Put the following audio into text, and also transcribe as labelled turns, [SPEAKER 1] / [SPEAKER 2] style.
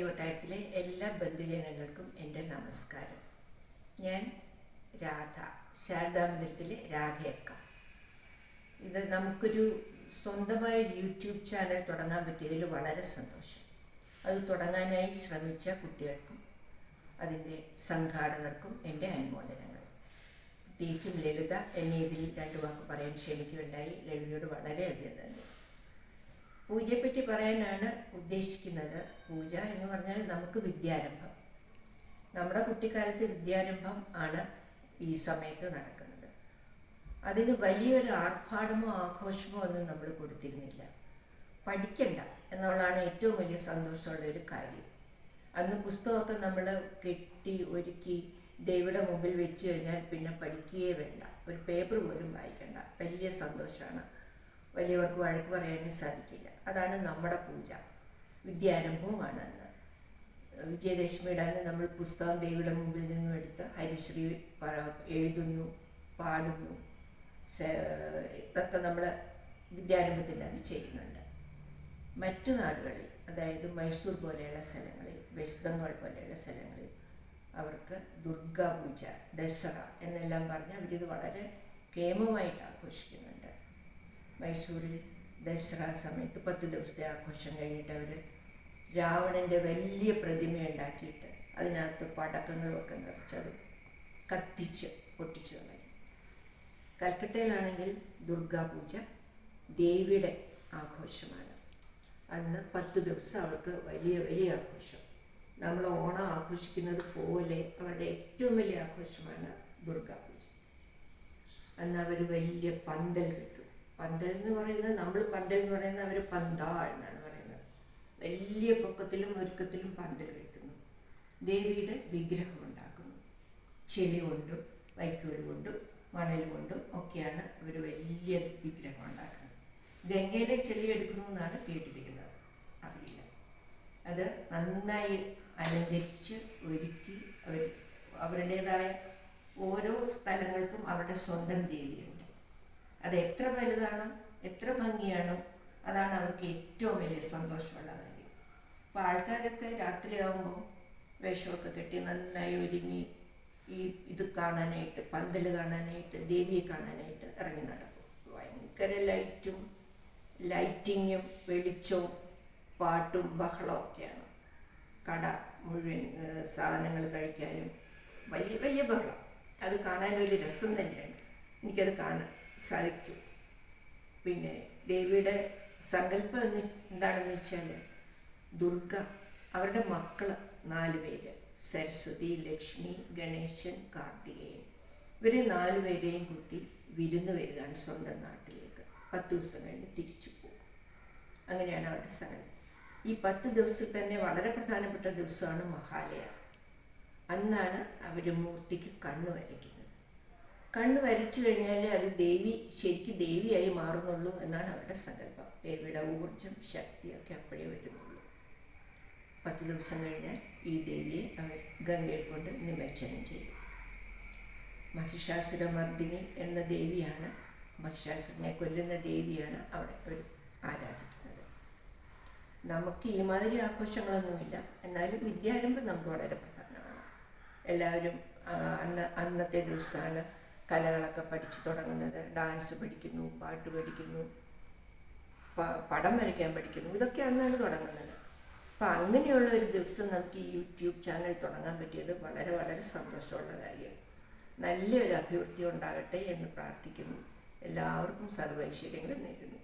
[SPEAKER 1] കൊട്ടാരത്തിലെ എല്ലാ ബന്ധുജനങ്ങൾക്കും എൻ്റെ നമസ്കാരം. ഞാൻ രാധ, ശാരദാമന്ദിരത്തിലെ രാധയക്ക. ഇത് നമുക്കൊരു സ്വന്തമായ യൂട്യൂബ് ചാനൽ തുടങ്ങാൻ പറ്റിയതിൽ വളരെ സന്തോഷം. അത് തുടങ്ങാനായി ശ്രമിച്ച കുട്ടികൾക്കും അതിൻ്റെ സംഘാടകർക്കും എൻ്റെ അനുമോദനങ്ങൾ. പ്രത്യേകിച്ചും ലളിത എന്നെ ഇതിൽ 2 വാക്ക് പറയാൻ ക്ഷണിക്കുകയുണ്ടായി. ലളിതയോട് വളരെയധികം നന്ദി. പൂജയെപ്പറ്റി പറയാനാണ് ഉദ്ദേശിക്കുന്നത്. പൂജ എന്ന് പറഞ്ഞാൽ നമുക്ക് വിദ്യാരംഭം, നമ്മുടെ കുട്ടിക്കാലത്ത് വിദ്യാരംഭം ആണ് ഈ സമയത്ത് നടക്കുന്നത്. അതിന് വലിയൊരു ആർഭാടമോ ആഘോഷമോ ഒന്നും നമ്മൾ കൊടുത്തിരുന്നില്ല. പഠിക്കണ്ട എന്നുള്ളതാണ് ഏറ്റവും വലിയ സന്തോഷമുള്ളൊരു കാര്യം. അന്ന് പുസ്തകമൊക്കെ നമ്മൾ കെട്ടി ഒരുക്കി ദൈവയുടെ മുമ്പിൽ വെച്ച് കഴിഞ്ഞാൽ പിന്നെ പഠിക്കുകയേ വേണ്ട, ഒരു പേപ്പർ പോലും വായിക്കണ്ട. വലിയ സന്തോഷമാണ്. വലിയവർക്ക് വഴക്ക് പറയാനും സാധിക്കില്ല. അതാണ് നമ്മുടെ പൂജ. വിദ്യാരംഭവുമാണ് അന്ന്. വിജയദശമിയുടെ അന്ന് നമ്മൾ പുസ്തകം ദൈവയുടെ മുമ്പിൽ നിന്നും എടുത്ത് ഹരിശ്രീ എഴുതുന്നു, പാടുന്നു. ഇതൊക്കെ നമ്മൾ വിദ്യാരംഭത്തിൻ്റെ അത് ചെയ്യുന്നുണ്ട്. മറ്റു നാടുകളിൽ, അതായത് മൈസൂർ പോലെയുള്ള സ്ഥലങ്ങളിൽ, വെസ്റ്റ് ബംഗാൾ പോലെയുള്ള സ്ഥലങ്ങളിൽ അവർക്ക് ദുർഗാ പൂജ, ദസറ എന്നെല്ലാം പറഞ്ഞ് അവരിത് വളരെ കേമമായിട്ട് ആഘോഷിക്കുന്നുണ്ട്. മൈസൂരിൽ ദസറ സമയത്ത് 10 ദിവസത്തെ ആഘോഷം കഴിഞ്ഞിട്ട് അവർ രാവണൻ്റെ വലിയ പ്രതിമ ഉണ്ടാക്കിയിട്ട് അതിനകത്ത് പടക്കങ്ങളുമൊക്കെ നിറച്ചത് കത്തിച്ച് പൊട്ടിച്ചു കളയും. കൽക്കട്ടയിലാണെങ്കിൽ ദുർഗാ പൂജ ദേവിയുടെ ആഘോഷമാണ്. അന്ന് 10 ദിവസം അവർക്ക് വലിയ വലിയ ആഘോഷം. നമ്മൾ ഓണം ആഘോഷിക്കുന്നത് പോലെ അവരുടെ ഏറ്റവും വലിയ ആഘോഷമാണ് ദുർഗാ പൂജ. അന്ന് അവർ വലിയ പന്തൽ കെട്ടും. പന്തൽ എന്ന് പറയുന്നത്, നമ്മൾ പന്തൽ എന്ന് പറയുന്നത് അവർ പന്താൾ എന്നാണ് പറയുന്നത്. വലിയ പൊക്കത്തിലും ഒരുക്കത്തിലും പന്തൽ കെട്ടുന്നു. ദേവിയുടെ വിഗ്രഹം ഉണ്ടാക്കുന്നു. ചെളി കൊണ്ടും വൈക്കോല് കൊണ്ടും മണൽ കൊണ്ടും ഒക്കെയാണ് അവർ വലിയ വിഗ്രഹം ഉണ്ടാക്കുന്നത്. ഗംഗയിലെ ചെളി എടുക്കുന്നു എന്നാണ് കേട്ടിരിക്കുന്നത്, അറിയില്ല. അത് നന്നായി അലങ്കരിച്ച് ഒരുക്കി അവരുടേതായ ഓരോ സ്ഥലങ്ങൾക്കും അവരുടെ സ്വന്തം ദേവിയുണ്ട്. അത് എത്ര വലുതാണോ, എത്ര ഭംഗിയാണോ, അതാണ് അവർക്ക് ഏറ്റവും വലിയ സന്തോഷമുള്ള കാര്യം. അപ്പോൾ ആൾക്കാരൊക്കെ രാത്രിയാകുമ്പോൾ വേഷമൊക്കെ കെട്ടി നന്നായി ഒരുങ്ങി ഇത് കാണാനായിട്ട്, പന്തൽ കാണാനായിട്ട്, ദേവിയെ കാണാനായിട്ട് ഇറങ്ങി നടക്കും. ഭയങ്കര ലൈറ്റിങ്ങും വെളിച്ചവും പാട്ടും ബഹളവും ഒക്കെയാണ്. കട മുഴുവൻ സാധനങ്ങൾ കഴിക്കാനും വലിയ വലിയ ബഹളം. അത് കാണാനൊരു രസം തന്നെയാണ്. എനിക്കത് കാണാൻ സാധിച്ചു. പിന്നെ ദേവിയുടെ സങ്കല്പം എന്താണെന്ന് വെച്ചാൽ, ദുർഗ അവരുടെ മക്കൾ 4 പേര്, സരസ്വതി, ലക്ഷ്മി, ഗണേശൻ, കാർത്തികേയൻ. ഇവർ 4 പേരെയും കൂട്ടി വിരുന്ന് വരികയാണ് സ്വന്തം നാട്ടിലേക്ക്. 10 ദിവസം കഴിഞ്ഞ് തിരിച്ചു പോകും. അങ്ങനെയാണ് അവരുടെ സങ്കല്പം. ഈ 10 ദിവസത്തിൽ തന്നെ വളരെ പ്രധാനപ്പെട്ട ദിവസമാണ് മഹാലയ. അന്നാണ് അവർ മൂർത്തിക്ക് കണ്ണ് വരയ്ക്കുന്നത്. കണ്ണ് വരച്ചു കഴിഞ്ഞാൽ അത് ശരിക്കും ദേവിയായി മാറുന്നുള്ളൂ എന്നാണ് അവരുടെ സങ്കല്പം. ദേവിയുടെ ഊർജം, ശക്തിയൊക്കെ അപ്പോഴേ വരുന്നുള്ളൂ. 10 ദിവസം കഴിഞ്ഞാൽ ഈ ദേവിയെ അവർ ഗംഗയിൽ കൊണ്ട് നിമജ്ജനം ചെയ്യും. മഹിഷാസുരമർദ്ദിനി എന്ന ദേവിയാണ്, മഹിഷാസുരനെ കൊല്ലുന്ന ദേവിയാണ് അവിടെ അവർ ആരാധിക്കുന്നത്. നമുക്ക് ഈ മാതിരി ആഘോഷങ്ങളൊന്നുമില്ല, എന്നാലും വിദ്യാരംഭം നമുക്ക് വളരെ പ്രധാനമാണ്. എല്ലാവരും അന്നത്തെ ദിവസമാണ് കലകളൊക്കെ പഠിച്ചു തുടങ്ങുന്നത്. ഡാൻസ് പഠിക്കുന്നു, പാട്ട് പഠിക്കുന്നു, പടം വരയ്ക്കാൻ പഠിക്കുന്നു. ഇതൊക്കെ അന്നാണ് തുടങ്ങുന്നത്. അപ്പം അങ്ങനെയുള്ള ഒരു ദിവസം നമുക്ക് ഈ യൂട്യൂബ് ചാനൽ തുടങ്ങാൻ പറ്റിയത് വളരെ വളരെ സന്തോഷമുള്ള കാര്യം. നല്ലൊരു അഭിവൃദ്ധി ഉണ്ടാകട്ടെ എന്ന് പ്രാർത്ഥിക്കുന്നു. എല്ലാവർക്കും സർവ്വ ഐശ്വര്യങ്ങളും നേരുന്നു.